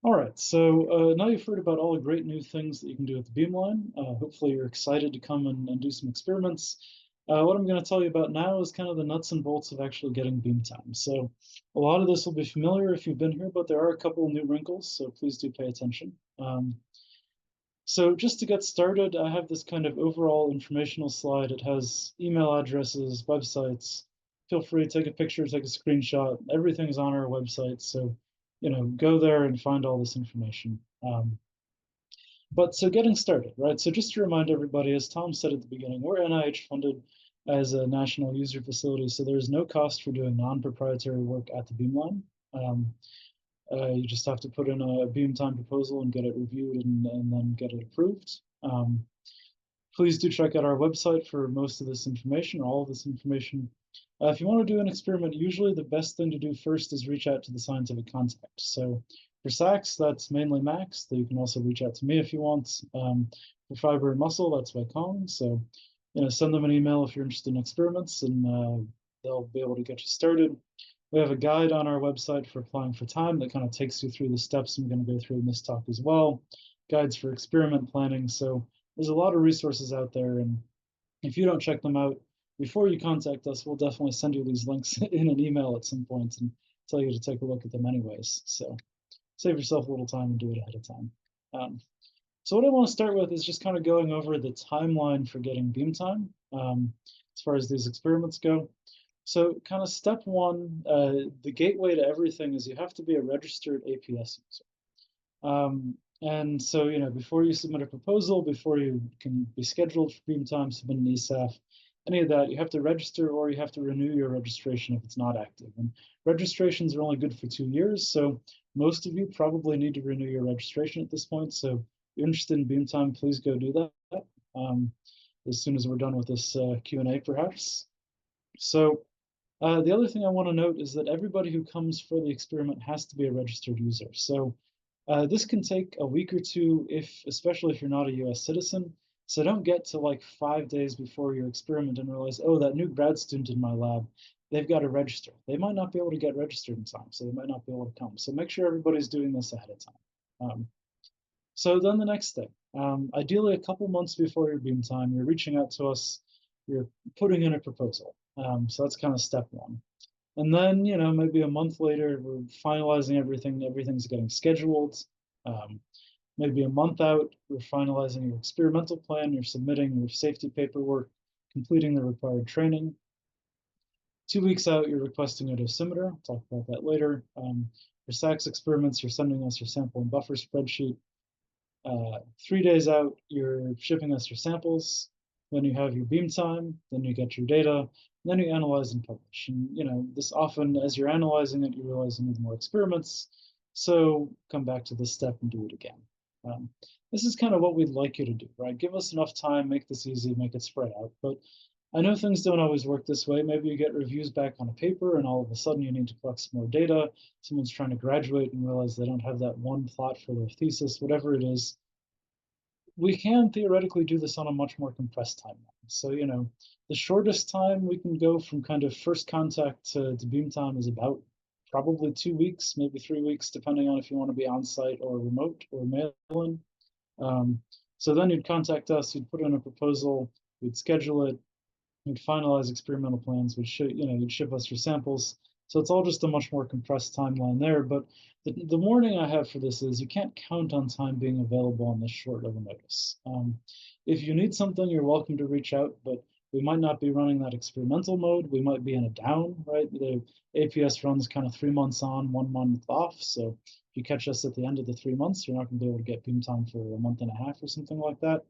All right, so now you've heard about all the great new things that you can do with the Beamline. Hopefully you're excited to come and do some experiments. What I'm going to tell you about now is kind of the nuts and bolts of actually getting Beamtime. So a lot of this will be familiar if you've been here, but there are a couple of new wrinkles, so please do pay attention. So just to get started, I have this kind of overall informational slide. It has email addresses, websites. Feel free to take a picture, take a screenshot. Everything's on our website, so go there and find all this information. But so getting started, right? So just to remind everybody, as Tom said at the beginning, we're NIH funded as a national user facility, so there's no cost for doing non-proprietary work at the Beamline. Um, you just have to put in a Beamtime proposal and get it reviewed and then get it approved. Please do check out our website for most of this information, or all of this information. If you want to do an experiment, usually the best thing to do first is reach out to the scientific contact. So for SACs, that's mainly Max, though you can also reach out to me if you want. For fiber and muscle, that's by Kong. So send them an email if you're interested in experiments, and they'll be able to get you started. We have a guide on our website for applying for time that kind of takes you through the steps I'm going to go through in this talk as well. Guides for experiment planning. So there's a lot of resources out there, and if you don't check them out before you contact us, we'll definitely send you these links in an email at some point and tell you to take a look at them anyways. So save yourself a little time and do it ahead of time. So what I want to start with is just kind of going over the timeline for getting Beamtime as far as these experiments go. So kind of step one, the gateway to everything is you have to be a registered APS user. And so, before you submit a proposal, before you can be scheduled for Beamtime, submit an ESAF, any of that, you have to register or you have to renew your registration if it's not active. And registrations are only good for 2 years, so most of you probably need to renew your registration at this point. So if you're interested in Beamtime, please go do that as soon as we're done with this Q&A, perhaps. So the other thing I want to note is that everybody who comes for the experiment has to be a registered user. So this can take a week or two, especially if you're not a US citizen. So don't get to like 5 days before your experiment and realize, oh, that new grad student in my lab, they've got to register. They might not be able to get registered in time, so they might not be able to come. So make sure everybody's doing this ahead of time. So then the next thing, ideally a couple months before your Beamtime, you're reaching out to us, you're putting in a proposal. So that's kind of step one. And then, maybe a month later, we're finalizing everything. Everything's getting scheduled. Maybe a month out, we're finalizing your experimental plan. You're submitting your safety paperwork, completing the required training. 2 weeks out, you're requesting a dosimeter. I'll talk about that later. For SACS experiments, you're sending us your sample and buffer spreadsheet. 3 days out, you're shipping us your samples. Then you have your Beamtime. Then you get your data. Then you analyze and publish. And this often, as you're analyzing it, you realize you need more experiments. So come back to this step and do it again. This is kind of what we'd like you to do, right? Give us enough time, make this easy, make it spread out. But I know things don't always work this way. Maybe you get reviews back on a paper and all of a sudden you need to collect some more data. Someone's trying to graduate and realize they don't have that one plot for their thesis, whatever it is. We can theoretically do this on a much more compressed timeline. So, the shortest time we can go from kind of first contact to Beamtime is about probably 2 weeks, maybe 3 weeks, depending on if you want to be on site or remote or mail-in. So then you'd contact us, you'd put in a proposal, we'd schedule it, you'd finalize experimental plans, you'd ship us your samples. So it's all just a much more compressed timeline there. But the warning I have for this is you can't count on time being available on this short of a notice. If you need something, you're welcome to reach out, but we might not be running that experimental mode. We might be in a down, right? The APS runs kind of 3 months on, 1 month off. So if you catch us at the end of the 3 months, you're not going to be able to get Beamtime for a month and a half or something like that.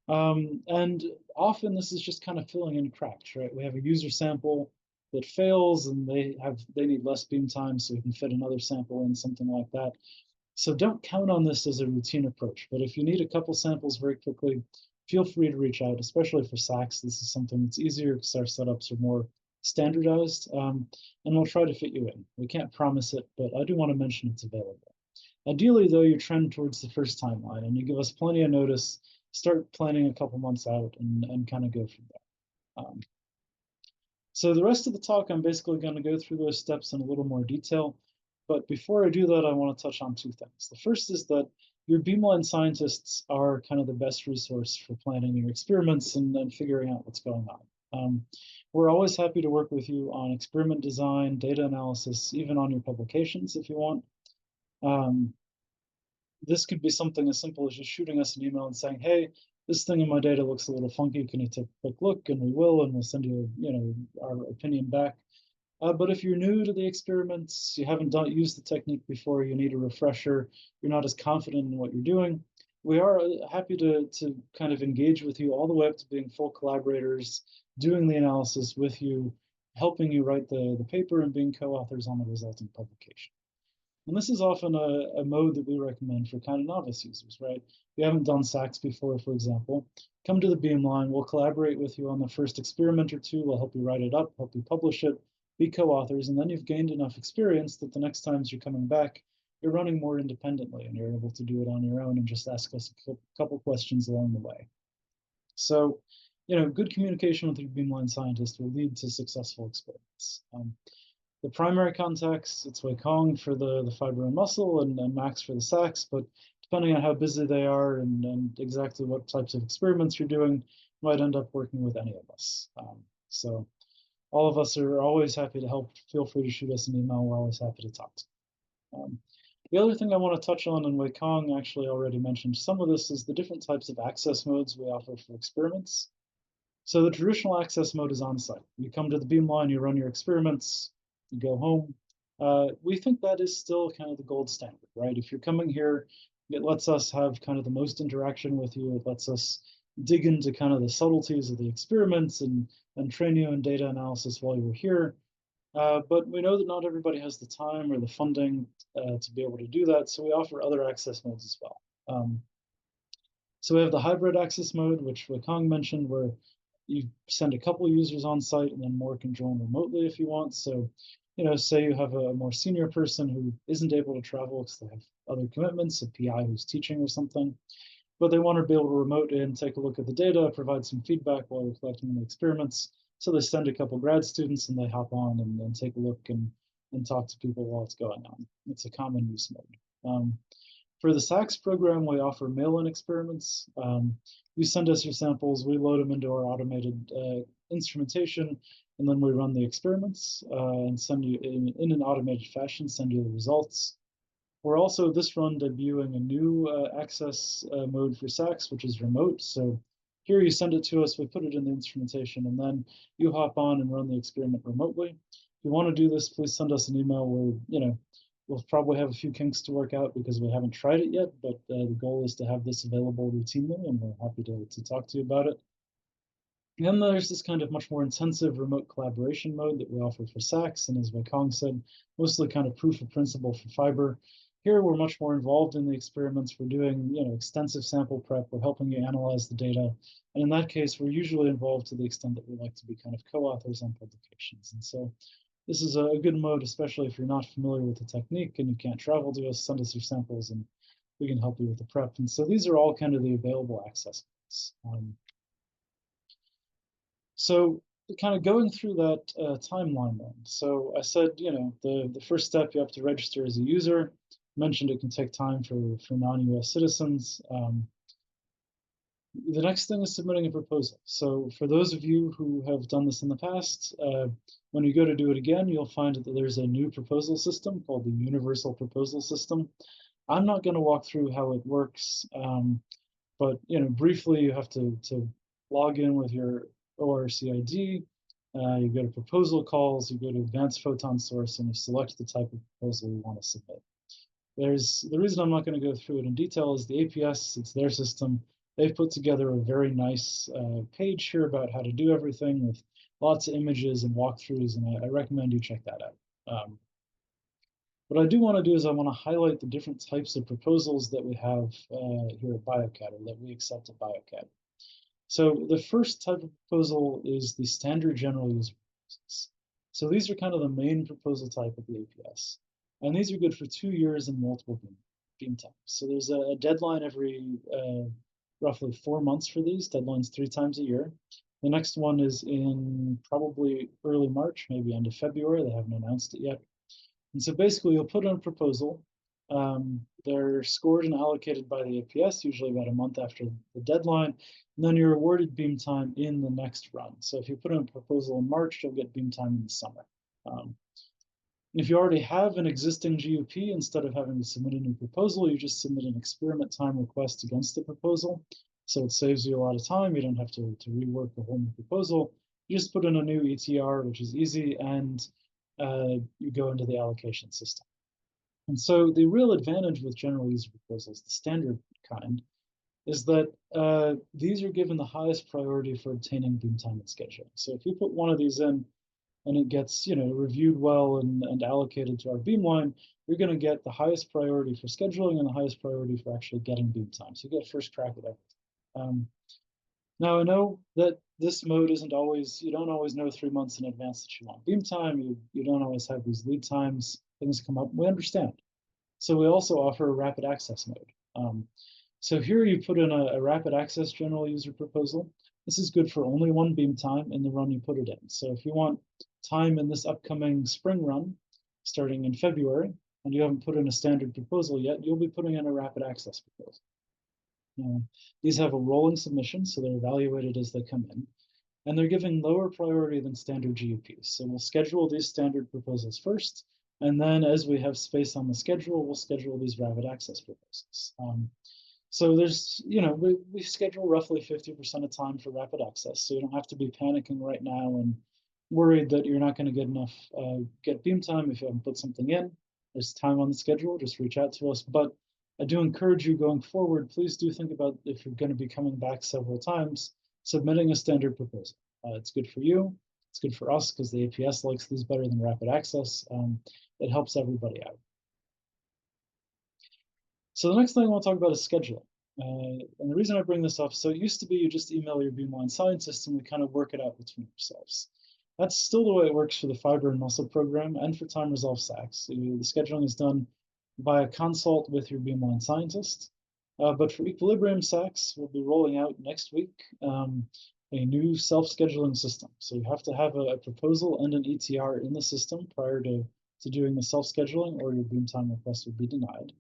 And often this is just kind of filling in cracks, right? We have a user sample that fails and they need less Beamtime, so we can fit another sample in, something like that. So don't count on this as a routine approach, but if you need a couple samples very quickly, feel free to reach out, especially for SACs. This is something that's easier because our setups are more standardized, and we'll try to fit you in. We can't promise it, but I do want to mention it's available. Ideally, though, you trend towards the first timeline and you give us plenty of notice, start planning a couple months out and kind of go from there. So the rest of the talk, I'm basically going to go through those steps in a little more detail. But before I do that, I want to touch on two things. The first is that your Beamline scientists are kind of the best resource for planning your experiments and figuring out what's going on. We're always happy to work with you on experiment design, data analysis, even on your publications if you want. Um, this could be something as simple as just shooting us an email and saying, hey, this thing in my data looks a little funky. Can you take a quick look? And we will, and we'll send you, our opinion back. But if you're new to the experiments, you haven't used the technique before, you need a refresher, you're not as confident in what you're doing, we are happy to kind of engage with you all the way up to being full collaborators, doing the analysis with you, helping you write the paper and being co-authors on the resulting publication. And this is often a mode that we recommend for kind of novice users, right? If you haven't done SACS before, for example, come to the Beamline, we'll collaborate with you on the first experiment or two, we'll help you write it up, help you publish it, be co-authors, and then you've gained enough experience that the next times you're coming back, you're running more independently and you're able to do it on your own and just ask us a couple questions along the way. So, good communication with your Beamline scientist will lead to successful experiments. The primary contacts, it's Weikong for the fiber and muscle and Max for the SACS, but depending on how busy they are and exactly what types of experiments you're doing, you might end up working with any of us. So all of us are always happy to help. Feel free to shoot us an email. We're always happy to talk to you. The other thing I want to touch on, and Weikong actually already mentioned some of this, is the different types of access modes we offer for experiments. So the traditional access mode is on-site. You come to the Beamline, you run your experiments, you go home. We think that is still kind of the gold standard, right? If you're coming here, it lets us have kind of the most interaction with you. It lets us dig into kind of the subtleties of the experiments and train you in data analysis while you're here. But we know that not everybody has the time or the funding to be able to do that, so we offer other access modes as well. So we have the hybrid access mode, which Weikong mentioned, where you send a couple users on site and then more can join remotely if you want. So, say you have a more senior person who isn't able to travel because they have other commitments, a PI who's teaching or something, but they want to be able to remote in, take a look at the data, provide some feedback while you're collecting the experiments. So they send a couple grad students and they hop on and take a look and talk to people while it's going on. It's a common use mode. For the SACS program, we offer mail-in experiments. You send us your samples, we load them into our automated instrumentation, and then we run the experiments and send you in an automated fashion, send you the results. We're also this run debuting a new access mode for SACS, which is remote. So here you send it to us, we put it in the instrumentation, and then you hop on and run the experiment remotely. If you want to do this, please send us an email. We'll probably have a few kinks to work out because we haven't tried it yet, but the goal is to have this available routinely, and we're happy to talk to you about it. And then there's this kind of much more intensive remote collaboration mode that we offer for SACS, and as Weikong said, mostly kind of proof of principle for fiber. Here, we're much more involved in the experiments. We're doing, extensive sample prep. We're helping you analyze the data. And in that case, we're usually involved to the extent that we like to be kind of co-authors on publications. And so this is a good mode, especially if you're not familiar with the technique and you can't travel to us, send us your samples and we can help you with the prep. And so these are all kind of the available access modes. So kind of going through that timeline then. So I said, the first step, you have to register as a user. Mentioned it can take time for non-US citizens. The next thing is submitting a proposal. So for those of you who have done this in the past, when you go to do it again, you'll find that there's a new proposal system called the Universal Proposal System. I'm not going to walk through how it works, but briefly, you have to log in with your ORC ID. You go to proposal calls, you go to advanced photon source, and you select the type of proposal you want to submit. The reason I'm not going to go through it in detail is the APS, it's their system. They've put together a very nice page here about how to do everything with lots of images and walkthroughs, and I recommend you check that out. What I do want to do is I want to highlight the different types of proposals that we have here at BioCAT, or that we accept at BioCAT. So the first type of proposal is the standard general user proposals. So these are kind of the main proposal type of the APS. And these are good for 2 years and multiple beam times. So there's a deadline every roughly 4 months for these, deadlines 3 times a year. The next one is in probably early March, maybe end of February. They haven't announced it yet. And so basically, you'll put in a proposal. They're scored and allocated by the APS, usually about a month after the deadline, and then you're awarded beam time in the next run. So if you put in a proposal in March, you'll get beam time in the summer. If you already have an existing GUP, instead of having to submit a new proposal, you just submit an experiment time request against the proposal. So it saves you a lot of time. You don't have to rework a whole new proposal. You just put in a new ETR, which is easy, and you go into the allocation system. And so the real advantage with general user proposals, the standard kind, is that these are given the highest priority for obtaining beam time and scheduling. So if you put one of these in, and it gets reviewed well and allocated to our beamline, you're going to get the highest priority for scheduling and the highest priority for actually getting beam time. So you get first crack at everything. Now I know that this mode isn't always, you don't always know 3 months in advance that you want beam time. You don't always have these lead times. Things come up. We understand. So we also offer a rapid access mode. So here you put in a rapid access general user proposal. This is good for only one beam time in the run you put it in. So if you want time in this upcoming spring run, starting in February, and you haven't put in a standard proposal yet, you'll be putting in a rapid access proposal. These have a rolling submission, so they're evaluated as they come in, and they're given lower priority than standard GUPs. So we'll schedule these standard proposals first, and then as we have space on the schedule, we'll schedule these rapid access proposals. So there's, we schedule roughly 50% of time for rapid access, so you don't have to be panicking right now and worried that you're not going to get enough get beam time if you haven't put something in. There's time on the schedule, just reach out to us. But I do encourage you going forward, please do think about, if you're going to be coming back several times, submitting a standard proposal. It's good for you, it's good for us because the APS likes these better than rapid access. It helps everybody out. So the next thing I want to talk about is scheduling. And the reason I bring this up, so it used to be you just email your beamline scientist and we kind of work it out between yourselves. That's still the way it works for the fiber and muscle program and for time resolved SACs. The scheduling is done by a consult with your beamline scientist. But for equilibrium SACs, we'll be rolling out next week a new self-scheduling system. So you have to have a proposal and an ETR in the system prior to doing the self-scheduling, or your beam time request will be denied.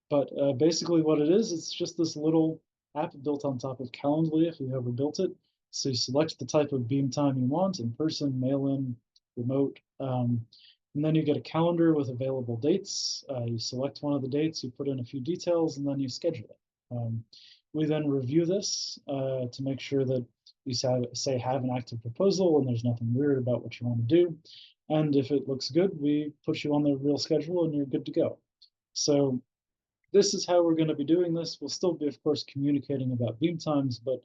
But basically what it is, it's just this little app built on top of Calendly, if you ever built it. So you select the type of beam time you want, in person, mail-in, remote, and then you get a calendar with available dates. You select one of the dates, you put in a few details, and then you schedule it. We then review this to make sure that you say have an active proposal and there's nothing weird about what you want to do. And if it looks good, we put you on the real schedule and you're good to go. So this is how we're going to be doing this. We'll still be, of course, communicating about beam times, but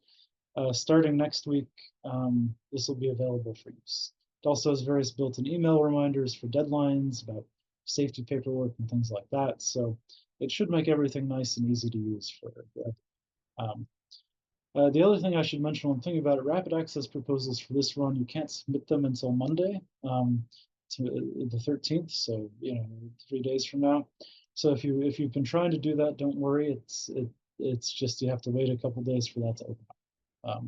starting next week, this will be available for use. It also has various built-in email reminders for deadlines, about safety paperwork and things like that. So it should make everything nice and easy to use for the other thing I should mention, one thing about it, rapid access proposals for this run, you can't submit them until Monday, the 13th, so 3 days from now. So if you've been trying to do that, don't worry. It's just you have to wait a couple days for that to open up.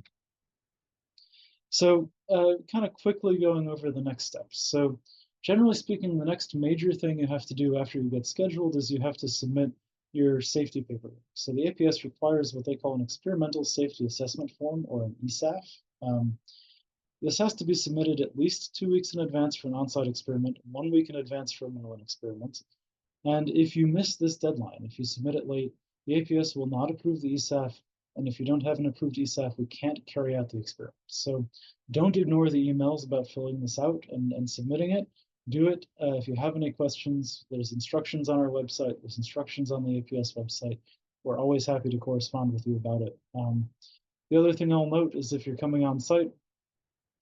So kind of quickly going over the next steps. So generally speaking, the next major thing you have to do after you get scheduled is you have to submit your safety paperwork. So the APS requires what they call an experimental safety assessment form, or an ESAF. This has to be submitted at least 2 weeks in advance for an on-site experiment, 1 week in advance for a mail-in experiment. And if you miss this deadline, if you submit it late, the APS will not approve the ESAF. And if you don't have an approved ESAF, we can't carry out the experiment. So don't ignore the emails about filling this out and submitting it. Do it. If you have any questions, there's instructions on our website. There's instructions on the APS website. We're always happy to correspond with you about it. The other thing I'll note is if you're coming on site,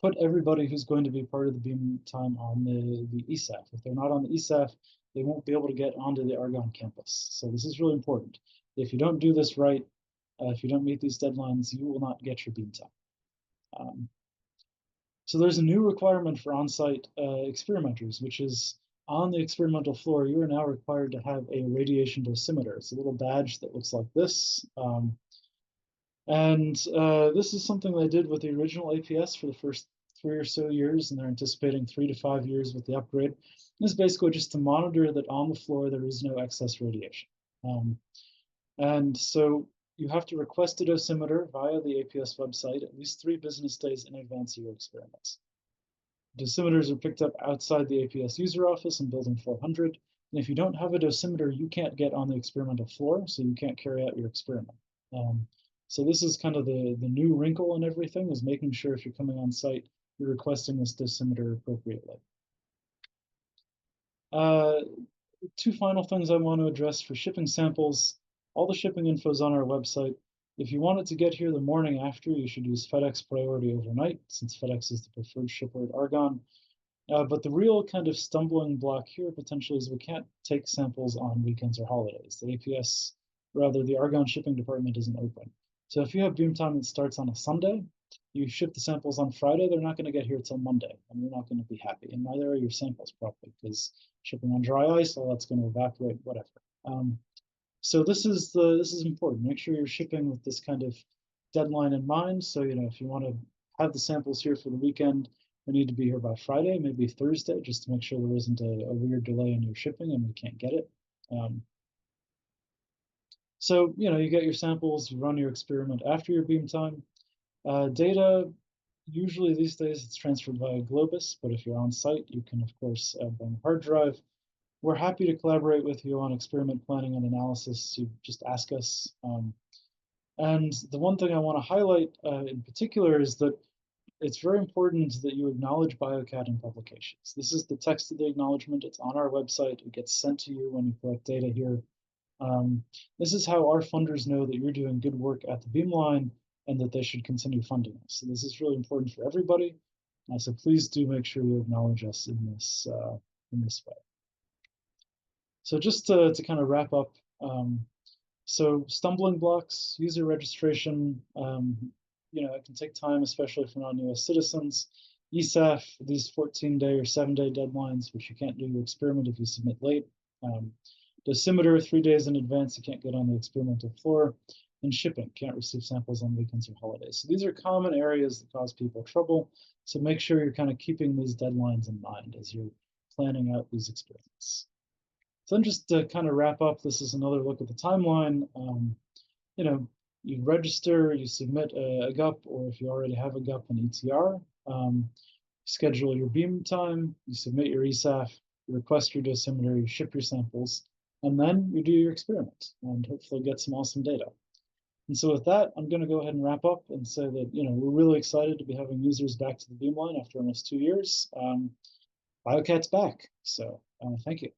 put everybody who's going to be part of the beam time on the ESAF. If they're not on the ESAF, they won't be able to get onto the Argonne campus. So this is really important. If you don't do this right, if you don't meet these deadlines, you will not get your beam time. So there's a new requirement for on-site experimenters, which is on the experimental floor, you are now required to have a radiation dosimeter. It's a little badge that looks like this. And this is something they did with the original APS for the first 3 or so years, and they're anticipating 3 to 5 years with the upgrade. This is basically just to monitor that on the floor there is no excess radiation. And so you have to request a dosimeter via the APS website at least 3 business days in advance of your experiments. Dosimeters are picked up outside the APS user office in building 400. And if you don't have a dosimeter, you can't get on the experimental floor, so you can't carry out your experiment. So this is kind of the new wrinkle in everything, is making sure if you're coming on site, you're requesting this dosimeter appropriately. 2 final things I want to address for shipping samples. All the shipping info is on our website. If you want it to get here the morning after, you should use FedEx priority overnight, since FedEx is the preferred shipper at Argonne. But the real kind of stumbling block here potentially is we can't take samples on weekends or holidays. The APS, rather the Argonne shipping department, isn't open. So if you have Beamtime that starts on a Sunday, you ship the samples on Friday, they're not going to get here till Monday, and you're not going to be happy. And neither are your samples probably, because shipping on dry ice, all that's going to evaporate, whatever. So this is important. Make sure you're shipping with this kind of deadline in mind. So if you want to have the samples here for the weekend, they need to be here by Friday, maybe Thursday, just to make sure there isn't a weird delay in your shipping and we can't get it. So you get your samples, you run your experiment after your Beamtime. Data, usually these days it's transferred via Globus, but if you're on site, you can of course bring a hard drive. We're happy to collaborate with you on experiment planning and analysis. You just ask us. And the one thing I want to highlight in particular is that it's very important that you acknowledge BioCAT in publications. This is the text of the acknowledgement. It's on our website. It gets sent to you when you collect data here. This is how our funders know that you're doing good work at the Beamline and that they should continue funding us. So this is really important for everybody. So please do make sure you acknowledge us in this way. So just to kind of wrap up, so stumbling blocks, user registration, it can take time, especially for non-US citizens. ESAF, these 14-day or 7-day deadlines, which you can't do your experiment if you submit late. Dosimeter, 3 days in advance, you can't get on the experimental floor. And shipping, can't receive samples on weekends or holidays. So these are common areas that cause people trouble. So make sure you're kind of keeping these deadlines in mind as you're planning out these experiments. So then just to kind of wrap up, this is another look at the timeline. You register, you submit a GUP, or if you already have a GUP, an ETR. Schedule your Beamtime, you submit your ESAF, you request your dosimeter, you ship your samples, and then you do your experiment and hopefully get some awesome data. And so with that, I'm going to go ahead and wrap up and say that we're really excited to be having users back to the Beamline after almost 2 years. BioCAT's back, so thank you.